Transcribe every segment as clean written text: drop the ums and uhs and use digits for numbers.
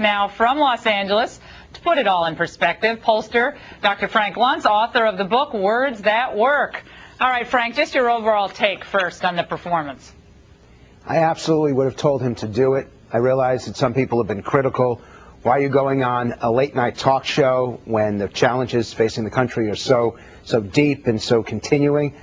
now from Los Angeles. To put it all in perspective, pollster Dr. Frank Luntz, author of the book Words That Work. All right, Frank, just your overall take first on the performance. I absolutely would have told him to do it. I realize that some people have been critical. Why are you going on a late-night talk show when the challenges facing the country are so deep and so continuing?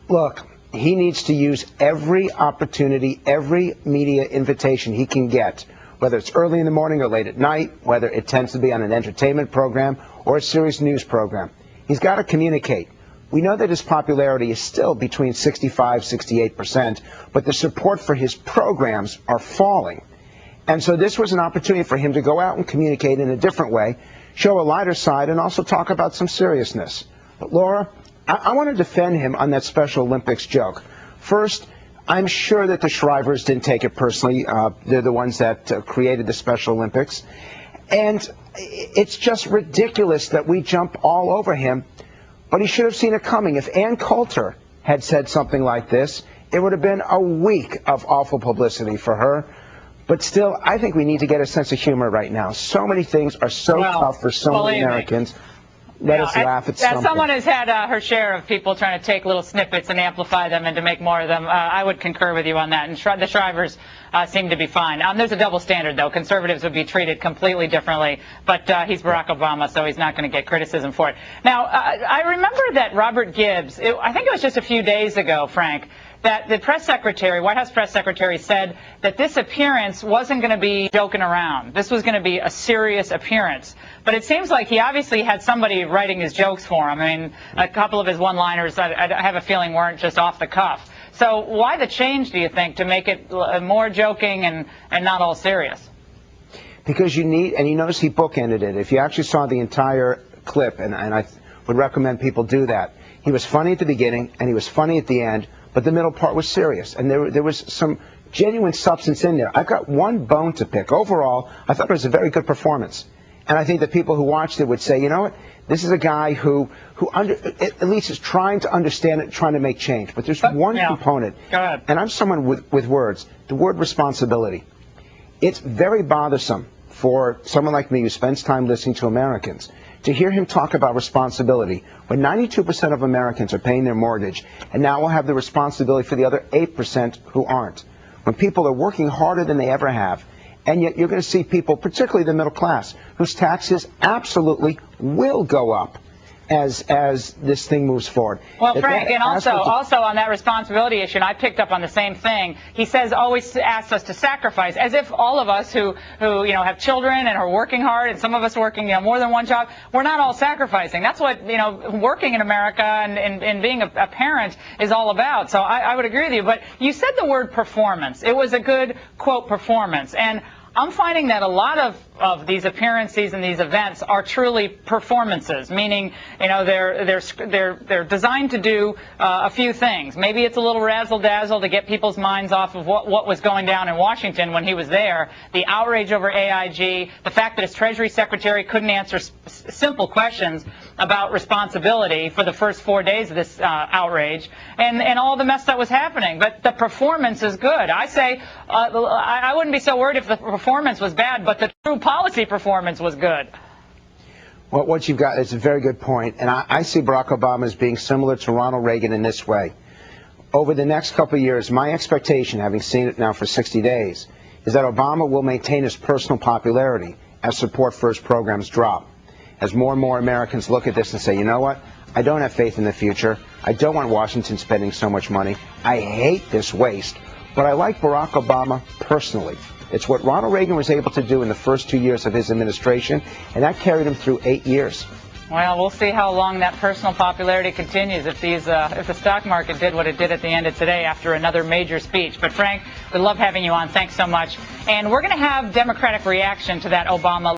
Look, he needs to use every opportunity, every media invitation he can get, whether it's early in the morning or late at night, whether it tends to be on an entertainment program or a serious news program. He's got to communicate. We know that his popularity is still between 65–68%, but the support for his programs are falling. And so this was an opportunity for him to go out and communicate in a different way, show a lighter side, and also talk about some seriousness. But Laura, I want to defend him on that Special Olympics joke. First, I'm sure that the Shrivers didn't take it personally. They're the ones that created the Special Olympics. And it's just ridiculous that we jump all over him. But he should have seen it coming. If Ann Coulter had said something like this, it would have been a week of awful publicity for her. But still, I think we need to get a sense of humor right now. So many things are so tough for so many Americans. Let us laugh at something. As someone has had her share of people trying to take little snippets and amplify them and to make more of them, I would concur with you on that. And the Shrivers seem to be fine. There's a double standard, though. Conservatives would be treated completely differently. But he's Barack Obama, so he's not going to get criticism for it. Now, I remember that Robert Gibbs, I think it was just a few days ago, Frank, that the press secretary, White House press secretary, said that this appearance wasn't going to be joking around. This was going to be a serious appearance. But it seems like he obviously had somebody writing his jokes for him. I mean, a couple of his one-liners, I have a feeling, weren't just off the cuff. So why the change, do you think, to make it more joking and not all serious? Because you need, and you notice he bookended it. If you actually saw the entire clip, and I would recommend people do that, he was funny at the beginning and he was funny at the end, but the middle part was serious, and there was some genuine substance in there. I've got one bone to pick. Overall, I thought it was a very good performance, and I think that people who watched it would say, you know what, this is a guy who at least is trying to understand it, trying to make change. But there's one component, and I'm someone with words, the word responsibility. It's very bothersome for someone like me who spends time listening to Americans to hear him talk about responsibility when 92% of Americans are paying their mortgage, and now we'll have the responsibility for the other 8% who aren't. When people are working harder than they ever have, and yet you're going to see people, particularly the middle class, whose taxes absolutely will go up as this thing moves forward. Well, Frank, and also on that responsibility issue, and I picked up on the same thing. He says always asks us to sacrifice, as if all of us who have children and are working hard, and some of us working more than one job, we're not all sacrificing. That's what working in America and being a parent is all about. So I would agree with you. But you said the word performance. It was a good quote performance, and I'm finding that a lot of these appearances and these events are truly performances, meaning they're designed to do a few things. Maybe it's a little razzle-dazzle to get people's minds off of what was going down in Washington when he was there, the outrage over AIG, the fact that his Treasury Secretary couldn't answer simple questions about responsibility for the first 4 days of this outrage, and all the mess that was happening. But the performance is good. I say I wouldn't be so worried if the performance was bad, but the true policy performance was good. Well, what you've got is a very good point, and I see Barack Obama as being similar to Ronald Reagan in this way. Over the next couple of years, my expectation, having seen it now for 60 days, is that Obama will maintain his personal popularity as support for his programs drop. As more and more Americans look at this and say, you know what, I don't have faith in the future, I don't want Washington spending so much money, I hate this waste, but I like Barack Obama personally. It's what Ronald Reagan was able to do in the first 2 years of his administration, and that carried him through 8 years. Well, we'll see how long that personal popularity continues if the stock market did what it did at the end of today after another major speech. But Frank, we love having you on. Thanks so much. And we're going to have Democratic reaction to that Obama